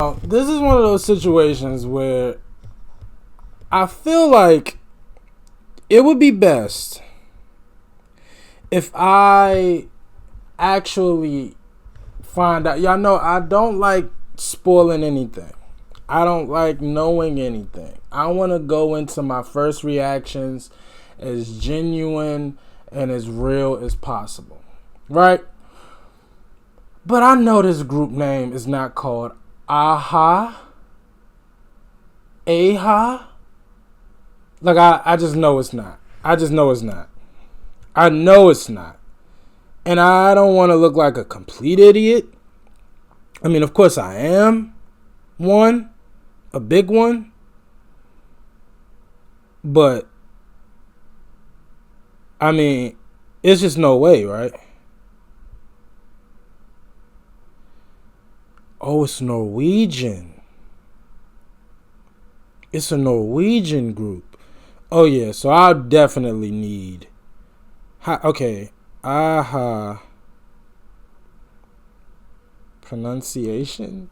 Now, this is one of those situations where I feel like it would be best if I actually find out. Y'all know I don't like spoiling anything. I don't like knowing anything. I want to go into my first reactions as genuine and as real as possible. Right? But I know this group name is not called Aha. Aha. Like, I just know it's not. I just know it's not. I know it's not. And I don't want to look like a complete idiot. I mean, of course I am one. A big one. But, I mean, it's just no way, right? Oh, it's Norwegian. It's a Norwegian group. Oh, yeah. So I definitely need... Okay. Aha. Pronunciation?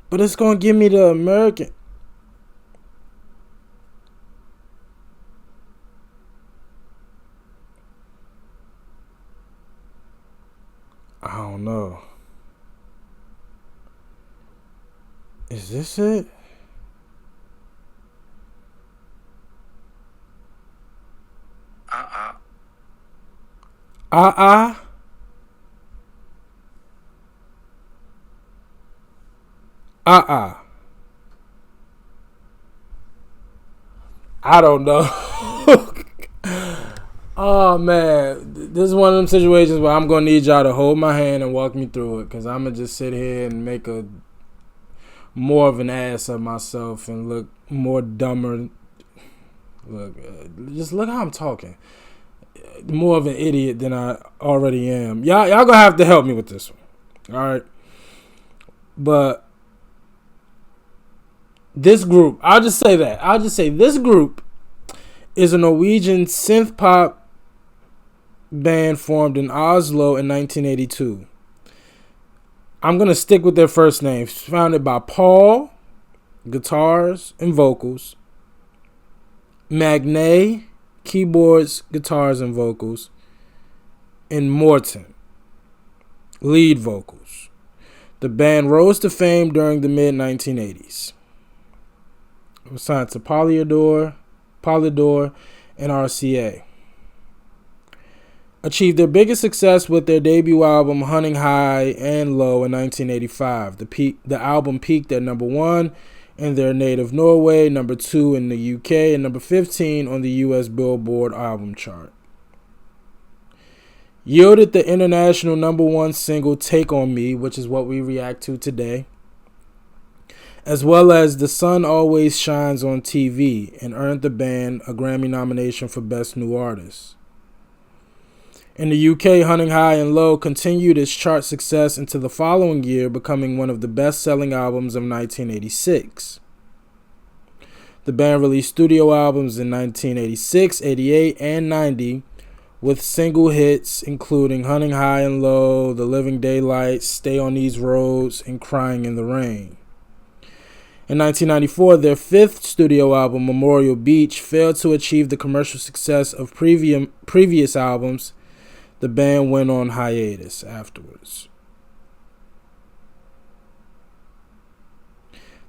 But it's going to give me the American... I don't know. Is this it? I don't know. Oh, man. This is one of them situations where I'm going to need y'all to hold my hand and walk me through it, because I'm going to just sit here and make a more of an ass of myself and look more dumber. Look, just look how I'm talking. More of an idiot than I already am. Y'all going to have to help me with this one. All right. But this group, I'll just say that. I'll just say this group is a Norwegian synth pop band formed in Oslo in 1982. I'm going to stick with their first names. Founded by Paul, guitars and vocals. Magne, keyboards, guitars and vocals. And Morten, lead vocals. The band rose to fame during the mid-1980s. It was signed to Polydor, and RCA. Achieved their biggest success with their debut album Hunting High and Low in 1985. The album peaked at number 1 in their native Norway, number 2 in the UK, and number 15 on the US Billboard album chart. Yielded the international number 1 single Take On Me, which is what we react to today, as well as The Sun Always Shines on TV, and earned the band a Grammy nomination for Best New Artist. In the UK, Hunting High and Low continued its chart success into the following year, becoming one of the best-selling albums of 1986. The band released studio albums in 1986, 88, and 90, with single hits including Hunting High and Low, The Living Daylights, Stay on These Roads, and Crying in the Rain. In 1994, their fifth studio album, Memorial Beach, failed to achieve the commercial success of previous albums. The band went on hiatus afterwards.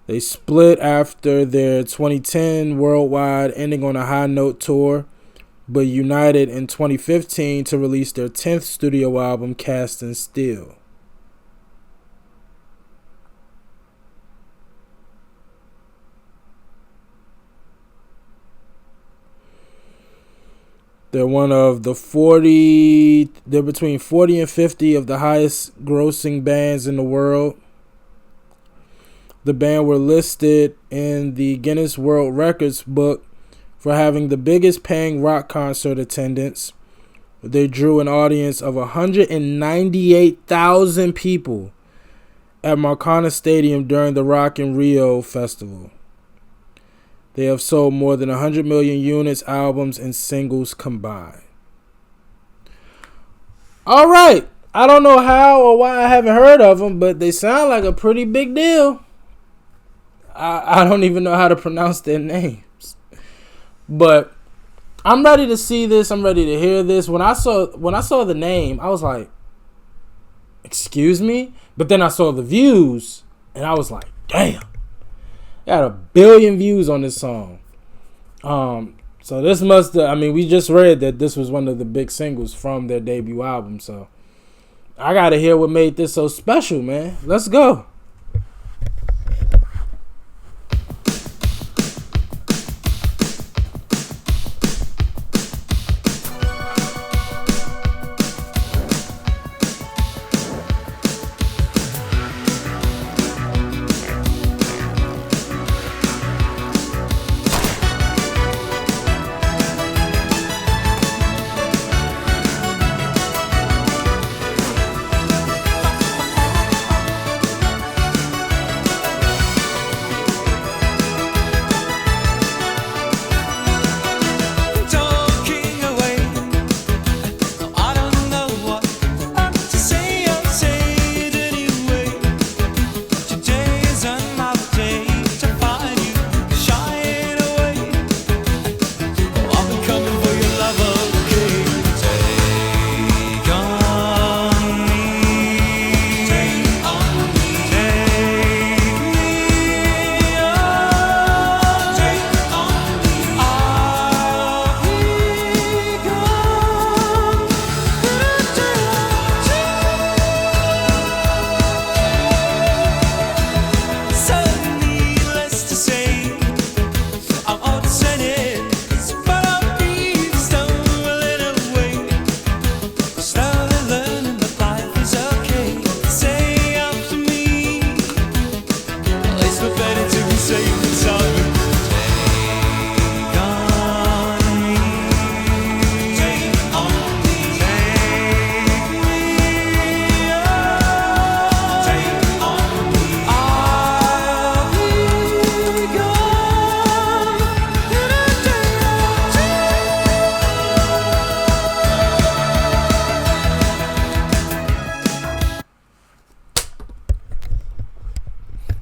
They split after their 2010 worldwide Ending on a High Note tour, but united in 2015 to release their 10th studio album, Cast in Steel. They're one of the 40, they're between 40 and 50 of the highest grossing bands in the world. The band were listed in the Guinness World Records book for having the biggest paying rock concert attendance. They drew an audience of 198,000 people at Maracana Stadium during the Rock in Rio festival. They have sold more than 100 million units, albums, and singles combined. All right. I don't know how or why I haven't heard of them, but they sound like a pretty big deal. I don't even know how to pronounce their names. But I'm ready to see this. I'm ready to hear this. When I saw the name, I was like, excuse me? But then I saw the views, and I was like, damn. Got 1 billion views on this song. So this must have, I mean, we just read that this was one of the big singles from their debut album. So I got to hear what made this so special, man. Let's go.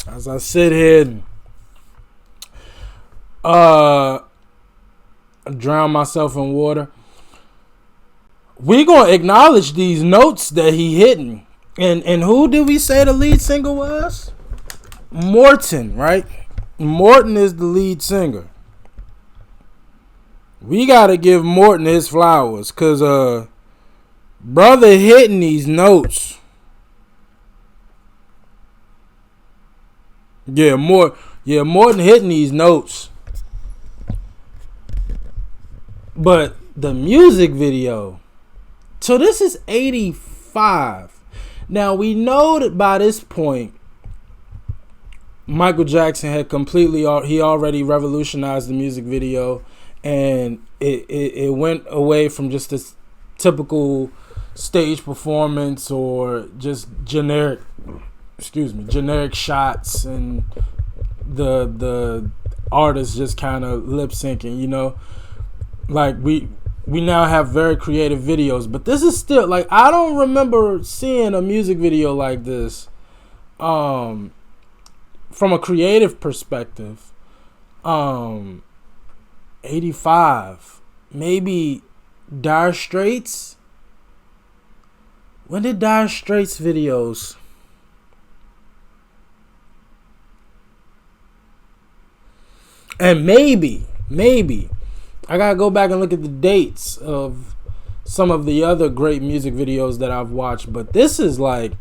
As I sit here and drown myself in water, we gonna acknowledge these notes that he hitting. And who did we say the lead singer was? Morten, right? Morten is the lead singer. We gotta give Morten his flowers, cause brother hitting these notes. Morten hitting these notes. But the music video. So this is 85. Now we know that by this point, Michael Jackson had he already revolutionized the music video, and it went away from just this typical stage performance or just generic shots and the artist just kind of lip syncing, you know. Like we now have very creative videos, but this is still like, I don't remember seeing a music video like this from a creative perspective. 85, maybe Dire Straits. When did Dire Straits videos? And maybe I gotta go back and look at the dates of some of the other great music videos that I've watched, but this is like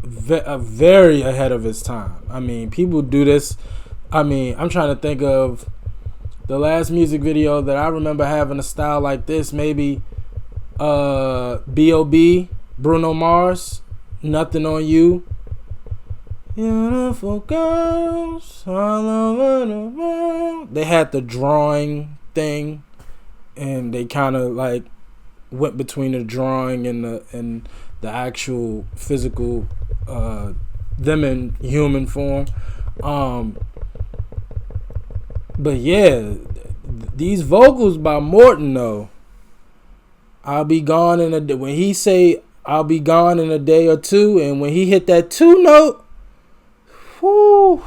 very ahead of its time. I mean, people do this. I mean, I'm trying to think of the last music video that I remember having a style like this. Maybe B.O.B., Bruno Mars, Nothing on You. Beautiful girls all over the world. They had the drawing thing, and they kind of like went between the drawing and the actual physical them in human form. But yeah, these vocals by Morten though, I'll be gone in a day. When he say I'll be gone in a day or two. And when he hit that 2 note, whoo.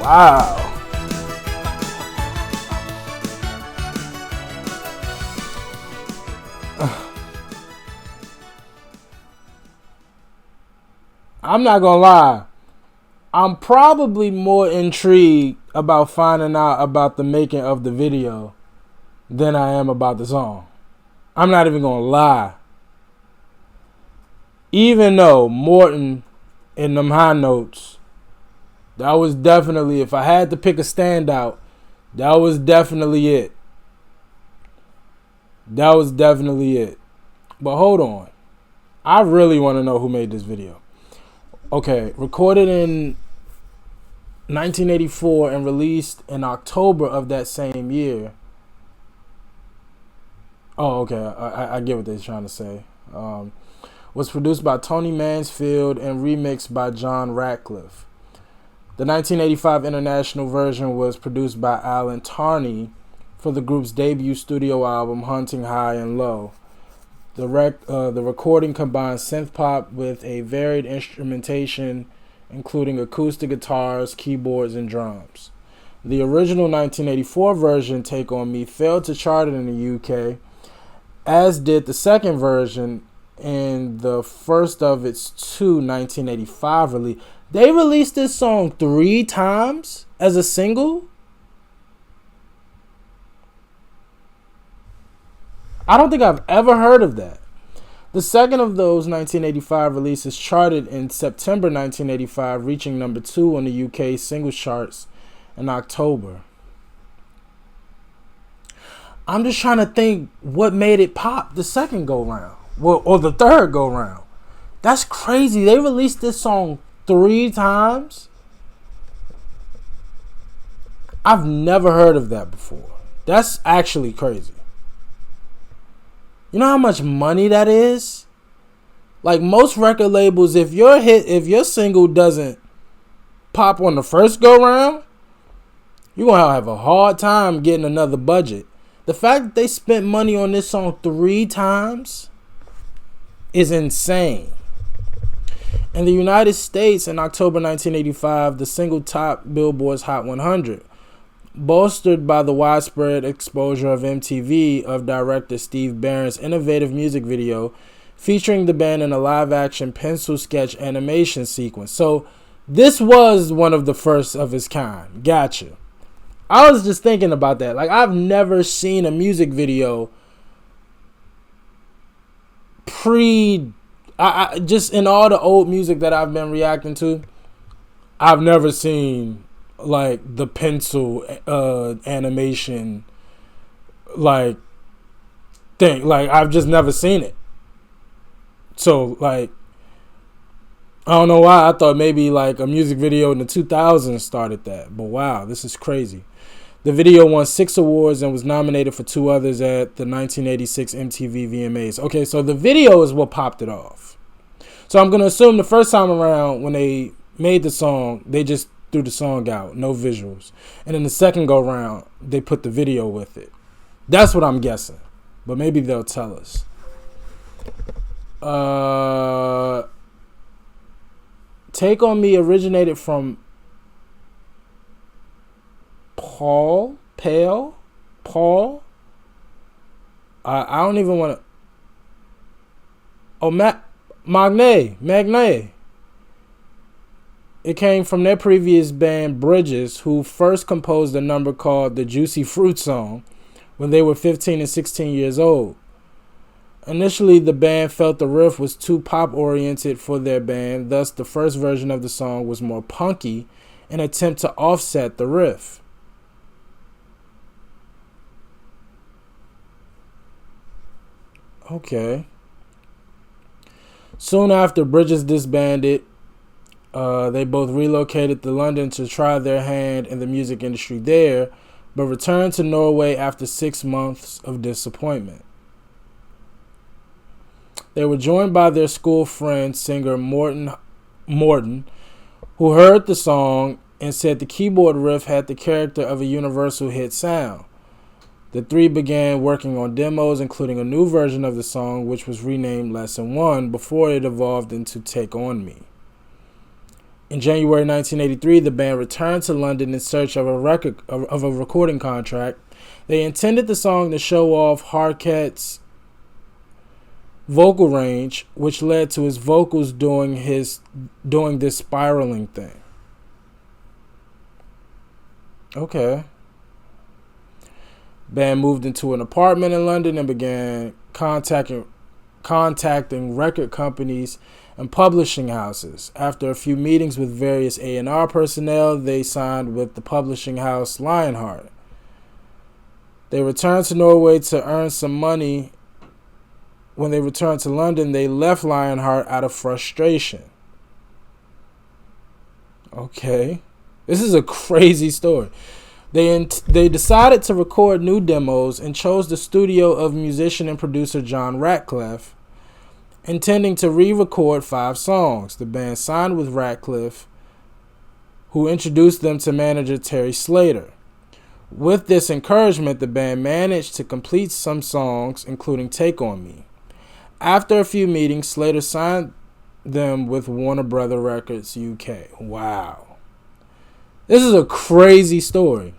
Wow. I'm not gonna lie. I'm probably more intrigued about finding out about the making of the video than I am about the song. I'm not even gonna lie. Even though Morton in them high notes, that was definitely, if I had to pick a standout, that was definitely it. That was definitely it. But hold on. I really want to know who made this video. Okay, recorded in 1984 and released in October of that same year. Oh, okay. I get what they're trying to say. Was produced by Tony Mansfield and remixed by John Ratcliffe. The 1985 international version was produced by Alan Tarney for the group's debut studio album, Hunting High and Low. The recording combines synth pop with a varied instrumentation, including acoustic guitars, keyboards, and drums. The original 1984 version, Take On Me, failed to chart in the UK, as did the second version and the first of its two 1985 release. They released this song 3 times as a single? I don't think I've ever heard of that. The second of those 1985 releases charted in September 1985, reaching number 2 on the UK singles charts in October. I'm just trying to think what made it pop the second go round, or the third go round. That's crazy. They released this song 3 times. I've never heard of that before. That's actually crazy. You know how much money that is? Like most record labels, if your single doesn't pop on the first go round, you're gonna have a hard time getting another budget. The fact that they spent money on this song 3 times is insane. In the United States, in October 1985, the single topped Billboard's Hot 100, bolstered by the widespread exposure of MTV of director Steve Barron's innovative music video featuring the band in a live-action pencil sketch animation sequence. So this was one of the first of its kind. Gotcha. I was just thinking about that. Like, I've never seen a music video just in all the old music that I've been reacting to, I've never seen like the pencil animation like thing. Like I've just never seen it. So like I don't know why I thought maybe like a music video in the 2000s started that. But wow, this is crazy. The video won 6 awards and was nominated for 2 others at the 1986 MTV VMAs. Okay, so the video is what popped it off. So I'm going to assume the first time around when they made the song, they just threw the song out, no visuals. And then the second go round, they put the video with it. That's what I'm guessing. But maybe they'll tell us. Take on Me originated from Paul. I don't even want to. Oh, Magne. It came from their previous band Bridges, who first composed a number called the Juicy Fruit Song when they were 15 and 16 years old. Initially, the band felt the riff was too pop-oriented for their band, thus the first version of the song was more punky, an attempt to offset the riff. Okay. Soon after Bridges disbanded, they both relocated to London to try their hand in the music industry there, but returned to Norway after 6 months of disappointment. They were joined by their school friend, singer Morten, who heard the song and said the keyboard riff had the character of a universal hit sound. The three began working on demos, including a new version of the song, which was renamed Lesson 1, before it evolved into Take On Me. In January 1983, the band returned to London in search of a recording contract. They intended the song to show off Harkett's vocal range, which led to his vocals doing this spiraling thing. Okay. Band moved into an apartment in London and began contacting record companies and publishing houses. After a few meetings with various A&R personnel, they signed with the publishing house Lionheart. They returned to Norway to earn some money. When they returned to London, they left Lionheart out of frustration. Okay. This is a crazy story. They decided to record new demos and chose the studio of musician and producer John Ratcliffe, intending to re-record 5 songs. The band signed with Ratcliffe, who introduced them to manager Terry Slater. With this encouragement, the band managed to complete some songs, including Take On Me. After a few meetings, Slater signed them with Warner Brothers Records UK. Wow. This is a crazy story.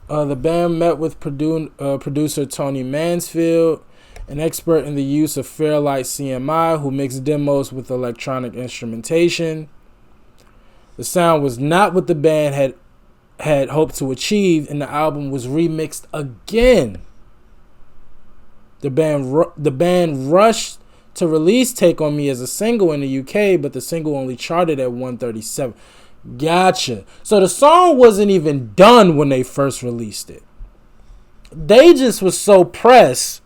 The band met with producer Tony Mansfield, an expert in the use of Fairlight CMI, who mixed demos with electronic instrumentation. The sound was not what the band had hoped to achieve, and the album was remixed again. The band rushed to release Take On Me as a single in the UK, but the single only charted at 137. Gotcha. So the song wasn't even done when they first released it. They just was so pressed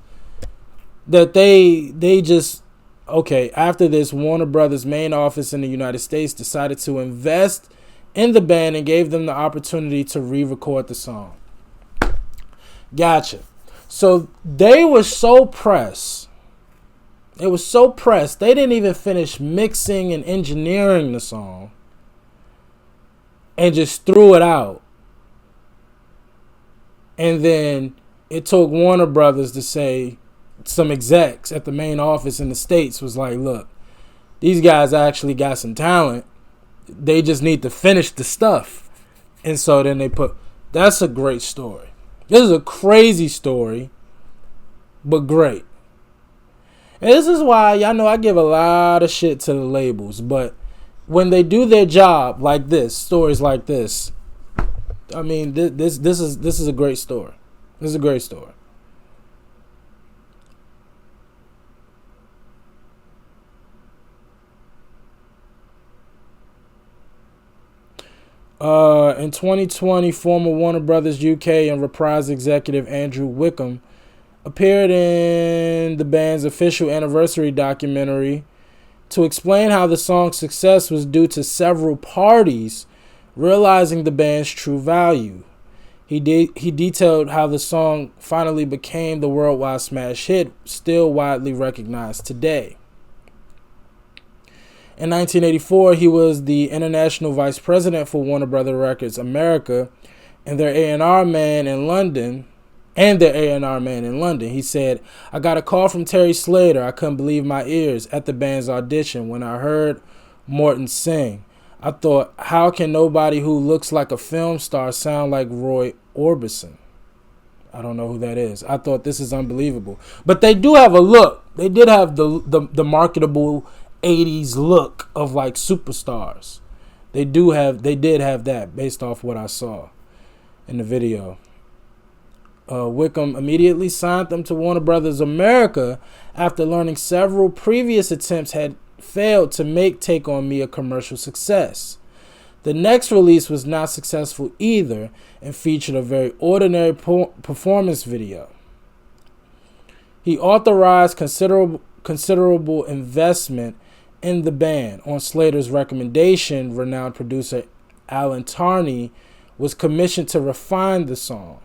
that they just, okay, after this, Warner Brothers main office in the United States decided to invest in the band and gave them the opportunity to re-record the song. Gotcha. So they were so pressed. They were so pressed. They didn't even finish mixing and engineering the song and just threw it out. And then it took Warner Brothers to say, some execs at the main office in the States was like, look, these guys actually got some talent. They just need to finish the stuff. And so then they that's a great story. This is a crazy story, but great. And this is why, y'all know I give a lot of shit to the labels, but when they do their job like this, stories like this, I mean, this is a great story. This is a great story. In 2020, former Warner Brothers UK and Reprise executive Andrew Wickham appeared in the band's official anniversary documentary to explain how the song's success was due to several parties realizing the band's true value. He detailed how the song finally became the worldwide smash hit, still widely recognized today. In 1984, he was the international vice president for Warner Brothers Records America and their A&R man in London. He said, "I got a call from Terry Slater. I couldn't believe my ears at the band's audition when I heard Morton sing. I thought, how can nobody who looks like a film star sound like Roy Orbison?" I don't know who that is. "I thought, this is unbelievable." But they do have a look. They did have the marketable 80s look of like superstars. They did have that based off what I saw in the video. Wickham immediately signed them to Warner Brothers America after learning several previous attempts had failed to make Take On Me a commercial success. The next release was not successful either and featured a very ordinary performance video. He authorized considerable investment in the band. On Slater's recommendation, renowned producer Alan Tarney was commissioned to refine the song.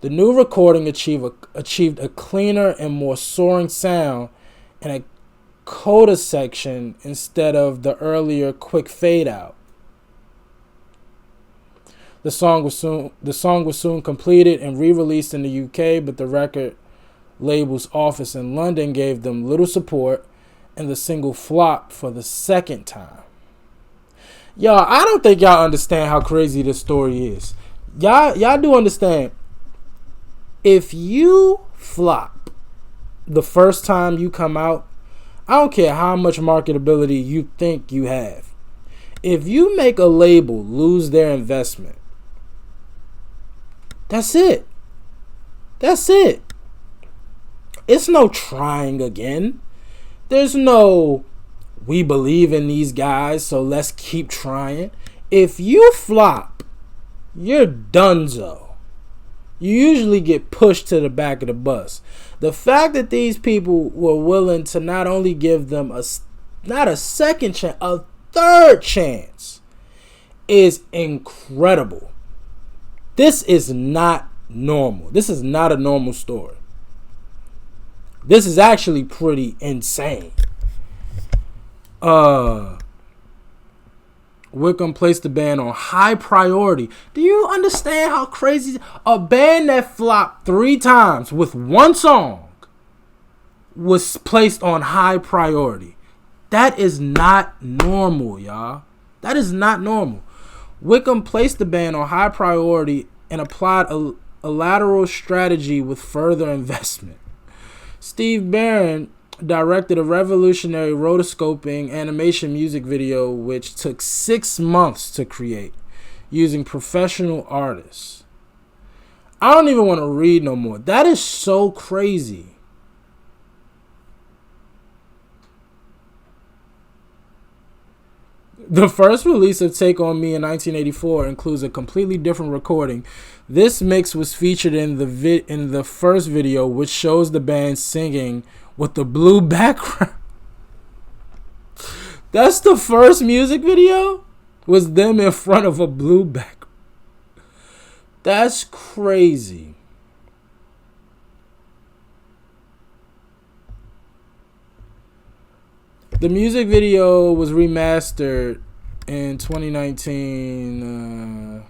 The new recording achieved a cleaner and more soaring sound and a coda section instead of the earlier quick fade out. The song was soon completed and re-released in the UK, but the record label's office in London gave them little support, and the single flopped for the second time. Y'all, I don't think y'all understand how crazy this story is. Y'all do understand. If you flop the first time you come out, I don't care how much marketability you think you have. If you make a label lose their investment, that's it. That's it. It's no trying again. There's no, we believe in these guys, so let's keep trying. If you flop, you're donezo. You usually get pushed to the back of the bus. The fact that these people were willing to not only give them not a second chance, a third chance, is incredible. This is not normal. This is not a normal story. This is actually pretty insane. Wickham placed the band on high priority. Do you understand how crazy? A band that flopped 3 times with one song was placed on high priority. That is not normal, y'all. That is not normal. Wickham placed the band on high priority and applied a lateral strategy with further investment. Steve Barron directed a revolutionary rotoscoping animation music video which took 6 months to create using professional artists. I don't even want to read no more. That is so crazy. The first release of Take On Me in 1984 includes a completely different recording. This mix was featured in the first video, which shows the band singing with the blue background. That's the first music video? Was them in front of a blue background. That's crazy. The music video was remastered in 2019.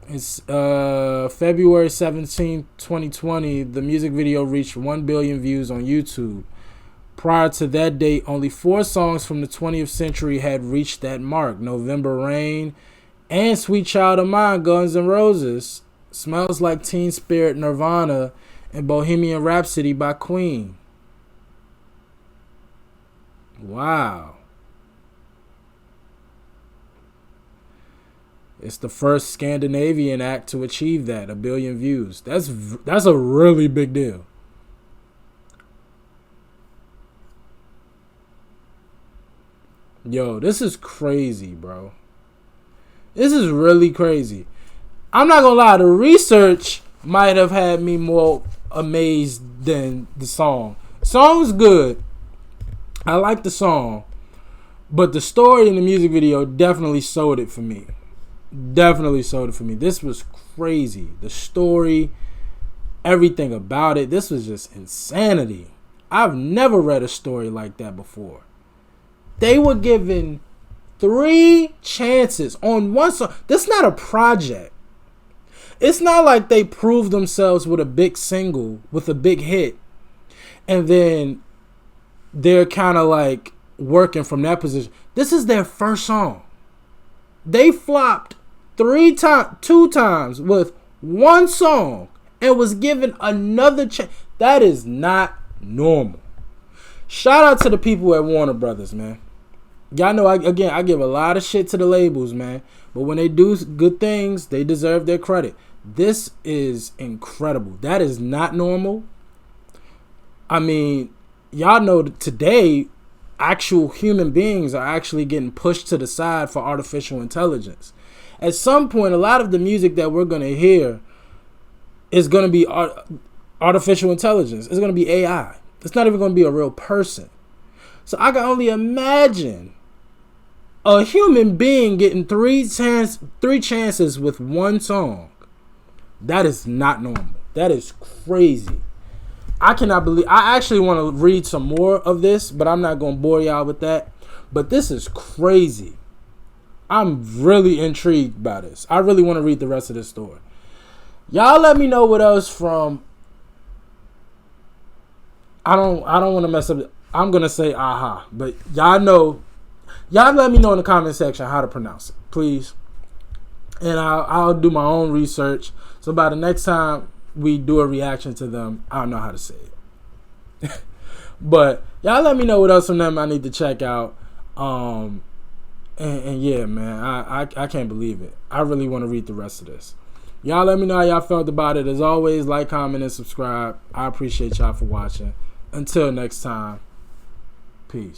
It's February 17, 2020. The music video reached 1 billion views on YouTube. Prior to that date, only 4 songs from the 20th century had reached that mark: November Rain and Sweet Child of Mine, Guns N' Roses, Smells Like Teen Spirit, Nirvana, and Bohemian Rhapsody by Queen. Wow. It's the first Scandinavian act to achieve that, 1 billion views. That's a really big deal. Yo, this is crazy, bro. This is really crazy. I'm not gonna lie, the research might have had me more amazed than the song. Song's good. I like the song. But the story in the music video definitely sold it for me. Definitely sold it for me. This was crazy. The story, everything about it, this was just insanity. I've never read a story like that before. They were given 3 chances on one song. This is not a project. It's not like they proved themselves with a big single, with a big hit, and then they're kind of like working from that position. This is their first song. They flopped 2 times with one song and was given another chance. That is not normal. Shout out to the people at Warner Brothers, man. Y'all know, I give a lot of shit to the labels, man. But when they do good things, they deserve their credit. This is incredible. That is not normal. I mean, y'all know that today, actual human beings are actually getting pushed to the side for artificial intelligence. At some point, a lot of the music that we're going to hear is going to be artificial intelligence. It's going to be AI. It's not even going to be a real person. So I can only imagine a human being getting 3 chances with one song. That is not normal. That is crazy. I cannot believe. I actually want to read some more of this, but I'm not going to bore y'all with that. But this is crazy. I'm really intrigued by this. I really want to read the rest of this story. Y'all let me know what else from. I don't want to mess up. I'm going to say aha, but y'all know. Y'all let me know in the comment section how to pronounce it, please. And I'll do my own research. So by the next time we do a reaction to them, I'll know how to say it. But y'all let me know what else from them I need to check out. And yeah, man, I can't believe it. I really want to read the rest of this. Y'all let me know how y'all felt about it. As always, like, comment, and subscribe. I appreciate y'all for watching. Until next time.